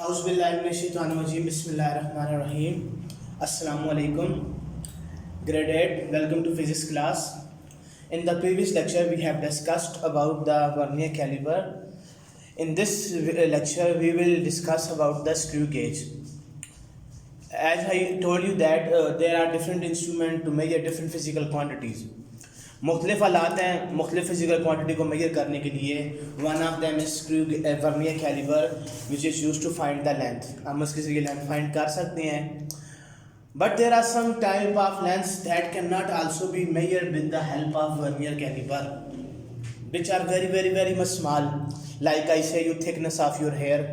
Auzubillahiminash-shaytanir-rajeem. Bismillahir-rahmanir-rahim. Assalamu alaikum. Grade 8. Welcome to physics class. In the previous lecture, we have discussed about the vernier caliper. In this lecture, we will discuss about the screw gauge. As I told you that there are different instruments to measure different physical quantities. मुख्तलिफ आलात हैं मुख्तलिफ physical quantity को major करने के लिए. One of them is screw vernier calliper which is use to find the length. हम उसकी जरिए लेंथ फाइंड कर सकते हैं. But there are some type of lengths that can not also be measured with the help of vernier calliper which are very very very much small. Like I say you thickness of your hair.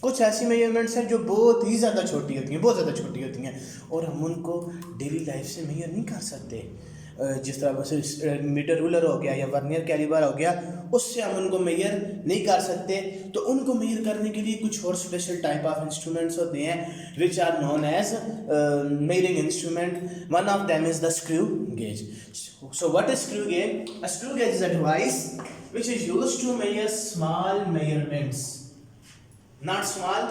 कुछ ऐसी measurements हैं जो बहुत ही ज़्यादा छोटी होती हैं, बहुत ज़्यादा छोटी होती हैं, और हम उनको डेली लाइफ से मेजर नहीं कर सकते. जिस तरह से मीटर रूलर हो गया या वर्नियर कैलिपर हो गया, उससे हम उनको मेजर नहीं कर सकते. तो उनको मेजर करने के लिए कुछ और स्पेशल टाइप ऑफ इंस्ट्रूमेंट्स होते हैं which are known as measuring instrument. One of them is the screw gauge. So what is screw gauge? A screw gauge is a device which is used to measure small measurements. Not small,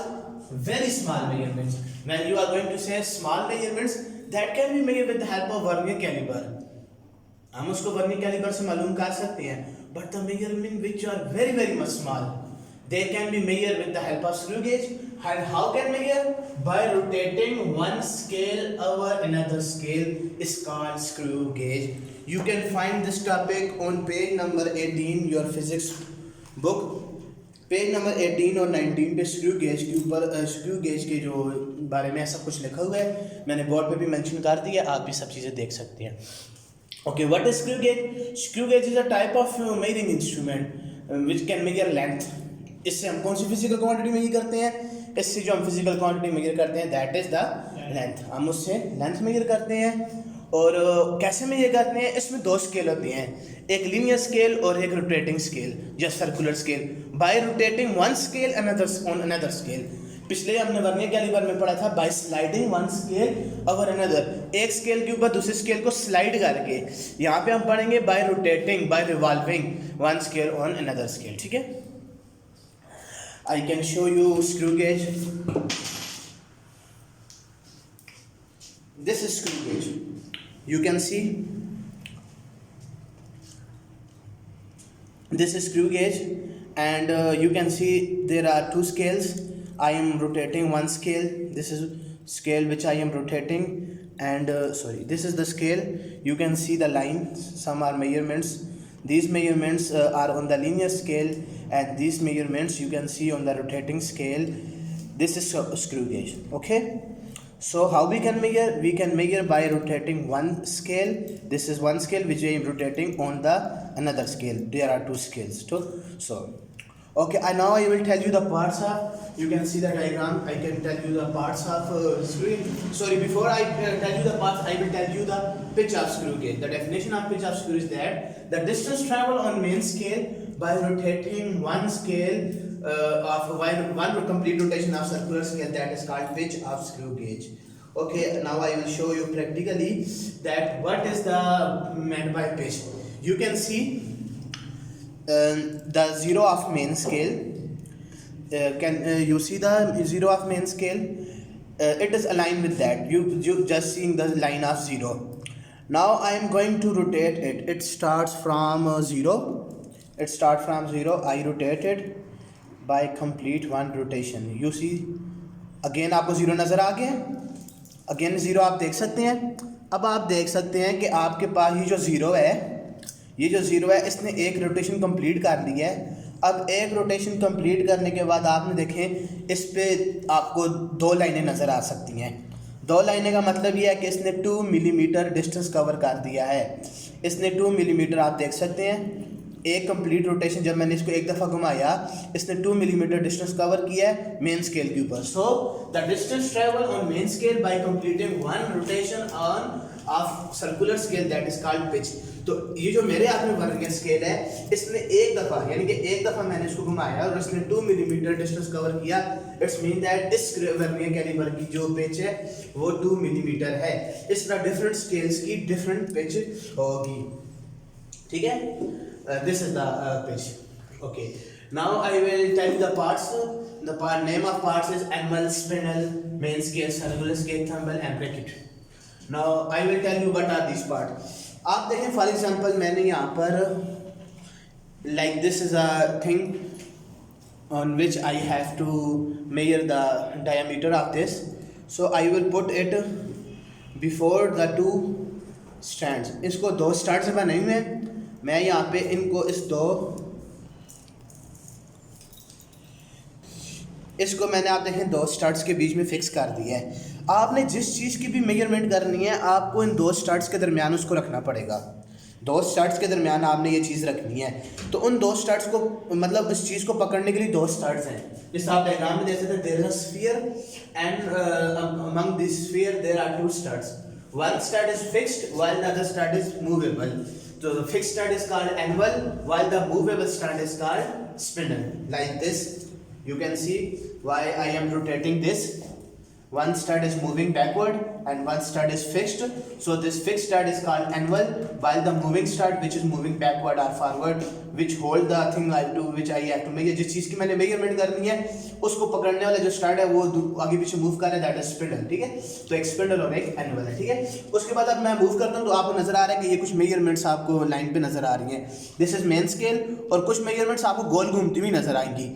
very small measurements. When you are going to say small measurements, that can be measured with the help of vernier caliper. हम उसको vernier caliper से मालूम कर सकते हैं. But the measurement which are very very much small, they can be measured with the help of screw gauge. And how can measure? By rotating one scale over another scale is called screw gauge. You can find this topic on page number 18 your physics book. Page number 18 और 19 पे screw gauge के ऊपर screw gauge के जो बारे में सब कुछ लिखा हुआ है. मैंने बोर्ड पे भी मेंशन कर दिया, आप भी सब चीज़ें देख सकते हैं. Okay, what is screw gauge? Screw gauge is a type of measuring instrument which can measure length. इससे हम कौन सी फिजिकल क्वांटिटी मेजर करते हैं? इससे जो हम फिजिकल क्वांटिटी मेजर करते हैं दैट इज द लेंथ. हम उससे लेंथ मेजर करते हैं. और कैसे मेजर करते हैं? इसमें दो स्केल होते हैं, एक लीनियर स्केल और एक रोटेटिंग स्केल या circular scale. By rotating one scale another on another scale. पिछले हमने वर्नियर कैलिपर में पढ़ा था by sliding one scale over another. एक स्केल के ऊपर दूसरे स्केल को स्लाइड करके. यहाँ पे हम पढ़ेंगे by rotating by revolving one scale on another scale. ठीक है, I can show you screw gauge. This is screw gauge. You can see this is screw gauge, and you can see there are two scales. I am rotating one scale. This is scale which I am rotating, and this is the scale. You can see the line. Some are measurements. These measurements are on the linear scale, and these measurements you can see on the rotating scale. This is screw gauge. Okay. So how we can measure? We can measure by rotating one scale. This is one scale which I am rotating on the another scale. There are two scales too. So okay, now I will tell you the parts of. You can see the diagram. I can tell you the parts of screw. Sorry, before I tell you the parts, I will tell you the pitch of screw gauge. The definition of pitch of screw is that the distance traveled on main scale by rotating one scale of one complete rotation of circular scale, that is called pitch of screw gauge. Okay, now I will show you practically that what is the meant by pitch. You can see the zero of main scale. Can you see the zero of main scale? It is aligned with that. You just seeing the line of zero. Now I am going to rotate it. It starts from zero. It starts from zero. I rotate it by complete one rotation. You see again आपको zero नज़र आ गया. Again zero आप देख सकते हैं. अब आप देख सकते हैं कि आपके पास ये जो ज़ीरो है इसने एक रोटेशन कंप्लीट कर लिया है. अब एक रोटेशन कंप्लीट करने के बाद आपने देखें इस पे आपको दो लाइनें नज़र आ सकती हैं. दो लाइनें का मतलब ये है कि इसने 2 मिलीमीटर डिस्टेंस कवर कर दिया है. इसने 2 मिलीमीटर आप देख सकते हैं. एक कंप्लीट रोटेशन जब मैंने इसको एक दफ़ा घुमाया इसने 2 मिलीमीटर डिस्टेंस कवर किया है मेन स्केल के ऊपर. So the distance travel on main scale bye completing one rotation on off circular scale that is called pitch. तो ये जो मेरे हाथ में वर्नियर स्केल है इसने एक दफ़ा यानी कि एक दफ़ा मैंने इसको घुमाया और इसने 2 मिलीमीटर डिस्टेंस कवर किया. इट्स मीन दैट इस वर्नियर कैलिपर की जो पिच है वो 2 मिलीमीटर है. इस तरह डिफरेंट स्केल्स की डिफरेंट पिच होगी. ठीक है, this is the pitch. Okay, Now I will tell you the parts. The name of parts is anvil, spindle, main scale, circular scale, thimble and bracket. Now I will tell you what are these parts. आप देखें for example मैंने यहाँ पर like this is a thing on which I have to measure the diameter of this. So I will put it before the two stands. इसको दो stand से बनाई मैं यहाँ पे इनको इसको मैंने आप देखें दो स्टड्स के बीच में फिक्स कर दिया है। आपने जिस चीज़ की भी मेजरमेंट करनी है आपको इन दो स्टड्स के दरमियान उसको रखना पड़ेगा। दो स्टड्स के दरमियान आपने ये चीज़ रखनी है। तो उन दो स्टड्स को मतलब इस चीज़ को पकड़ने के लिए दो स्टड्स हैं। जैसे आप डायग्राम में देख सकते हैं, there is a sphere and among this sphere there are two studs. One stud is fixed while the other stud is movable. So the fixed stud is called anvil while the movable stud is called spindle. Like this. You can see why I am rotating this. One stud is moving backward and one stud is fixed. So this fixed stud is called anvil, while the moving stud which is moving backward or forward, which hold the thing which I have to measure. जिस चीज़ की मैंने measurement करनी है उसको पकड़ने वाला जो stud है वो आगे पीछे मूव कर रहा है, दैट इज स्पिंडल। ठीक है, तो एक स्पिंडल और एक एनवल है। ठीक है, उसके बाद अब मैं मूव करता हूँ तो आपको नजर आ रहा है कि ये कुछ मेजरमेंट्स आपको लाइन पे नजर आ रही हैं। दिस इज मेन स्केल और कुछ मेजरमेंट्स आपको गोल घूमती हुई नजर आएंगी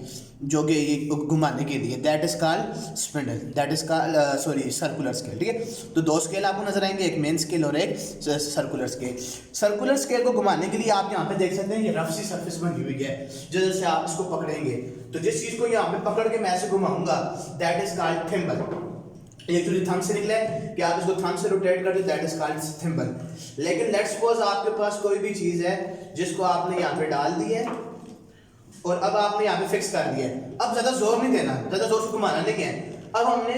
जो कि ये घुमाने के लिए, that is called spindle, that is called sorry circular scale. ठीक है, तो दो स्केल आपको नजर आएंगे, एक मेन स्केल और एक सर्कुलर स्केल। सर्कुलर स्केल को घुमाने के लिए आप यहाँ पे देख सकते हैं ये रफ सी सरफेस बनी हुई है। जैसे आप इसको पकड़ेंगे तो जिस चीज को यहाँ पे पकड़ के मैं ऐसे घुमाऊंगा that is called thimble. Actually thumb से निकला है कि आप इसको थंब से रोटेट कर दो, दैट इज कॉल्ड थिम्बल। लेकिन लेट्स सपोज आपके पास कोई भी चीज है जिसको आपने यहाँ पे डाल दी है और अब आपने यहाँ पे फिक्स कर दिया है। अब ज्यादा जोर नहीं देना, ज्यादा जोर से घुमाना नहीं है। अब हमने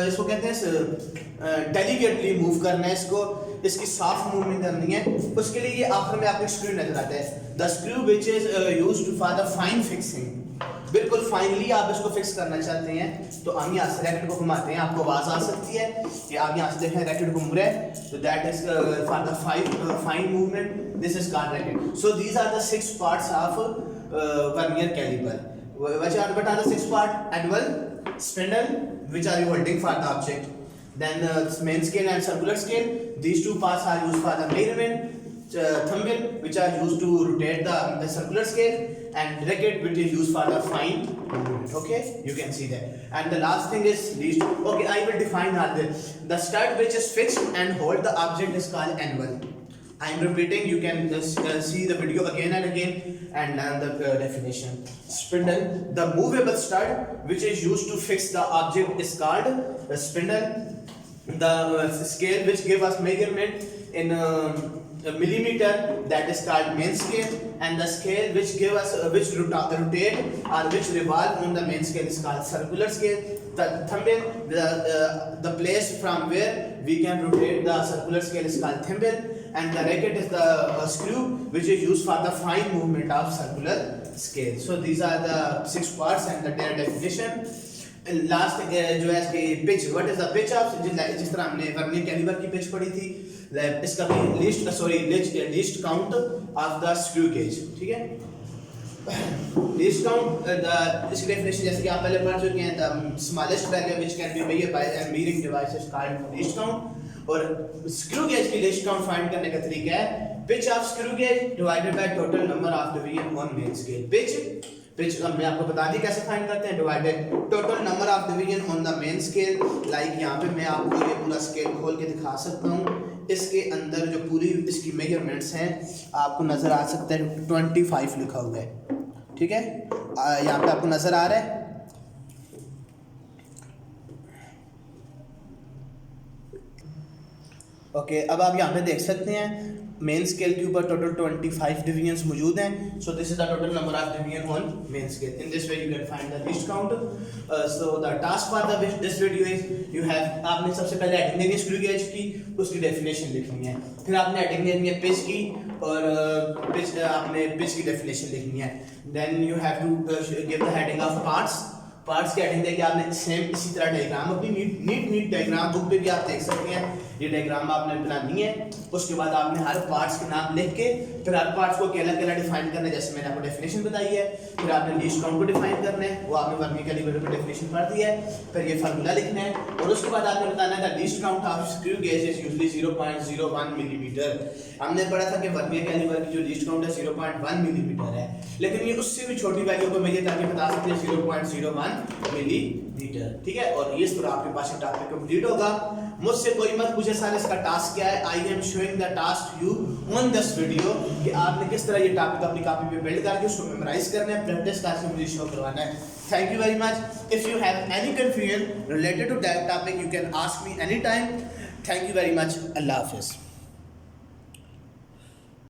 इसको कहते हैं डेलिकेटली मूव करना है, इसकी सॉफ्ट मूवमेंट करनी है। उसके लिए ये आखिर में आपको स्क्रू नजर आता है, the screw which is used for the fine fixing. बिल्कुल फाइनली आप इसको फिक्स करना चाहते हैं तो हम यहाँ से रैकेट को घुमाते हैं, आपको आवाज आ सकती है कि आप यहाँ से देखें रैकेट घूम रहा है, तो that is for the fine movement, this is called ratchet. So these are the 6 parts of vernier caliper. What are the 6 parts? Anvil, spindle, which are you holding for the object. Then the main scale and circular scale. These two parts are used for the measurement. Thimble, which are used to rotate the circular scale, and racket, which is used for the fine movement. Okay, you can see that. And the last thing is these two. Okay, I will define all this. The stud which is fixed and hold the object is called anvil. I am repeating, you can see the video again and again and learn the definition. Spindle, the movable stud which is used to fix the object is called the spindle. The scale which give us measurement in a millimeter, that is called main scale, and the scale which give us which rotate or which revolve on the main scale is called circular scale. The thimble, the place from where we can rotate the circular scale is called thimble, and the racket is the screw which is used for the fine movement of circular scale. So these are the 6 parts and their definition. Last जो है इसकी pitch, what is the pitch of, जिस तरह हमने vernier caliper की pitch पढ़ी थी, इसका भी least count of the screw gauge. ठीक है, लीस्ट काउंट इसकी डेफिनेशन जैसे कि आप पहले पढ़ चुके हैं, the smallest value which can be measured by a measuring device is called least count. और स्क्रू गेज की लीस्ट काउंट फाइंड करने का तरीका है pitch of screw gauge divided by total number of division on main scale. Pitch मैं आपको बता दी कैसे फाइंड करते हैं, divided total number of division on the main scale. Like यहाँ पे मैं आपको ये पूरा स्केल खोल के दिखा सकता हूँ, इसके अंदर जो पूरी इसकी मेजरमेंट्स हैं आपको नज़र आ सकता है 25 लिखा हुआ है। ठीक है, यहाँ पे आपको नज़र आ रहा है। ओके, अब आप यहाँ पे देख सकते हैं मेन स्केल के ऊपर टोटल 25 डिवीजन्स मौजूद हैं। So this is the total number of division on main scale. In this way you can find the least count. So the task for the this video is you have, आपने सबसे पहले heading देनी है screw gauge की, उसकी definition लिखनी है। फिर आपने हेडिंग देनी है पिच की और आपने पिच की डेफिनेशन लिखनी है। Then you have to give the heading of parts की हेडिंग देखिए आपने सेम इसी तरह डायग्राम अपनी नीट डायग्राम बुक पे भी आप देख सकते हैं। ये डायग्राम आपने बनानी है, उसके बाद आपने हर पार्ट्स के नाम लिख के फिर हर पार्ट्स को अकेला अकेला डिफाइन करना है, जैसे मैंने आपको डेफिनेशन बताई है। फिर आपने लीस्ट काउंट को डिफाइन करना है, वो आपने वर्नियर कैलिपर पे डेफिनेशन पढ़ दी है। फिर ये फार्मूला लिखना है और उसके बाद आपने बताना है the least count of screw gauge is usually 0.01 millimetre. हमने पढ़ा था कि वर्नियर कैलिपर की जो लीस्ट काउंट है 0.1 मिलीमीटर है, लेकिन ये उससे भी छोटी वैल्यू को मेजर करके बता सकते हैं 0.01 मिलीमीटर। ठीक है, और इस तरह आपके पास टॉपिक कंप्लीट होगा। मुझसे कोई मत पूछे सर इसका टास्क क्या है, I am showing the task you on this video कि आपने किस तरह ये टॉपिक अपनी कॉपी पे बिल्ड करके उसको मेमोराइज करना है, प्रैक्टिस करके मुझे शो करवाना है। Thank you very much. If you have any confusion related to that topic you can ask me any time. Thank you very much. अल्लाह हाफिज़।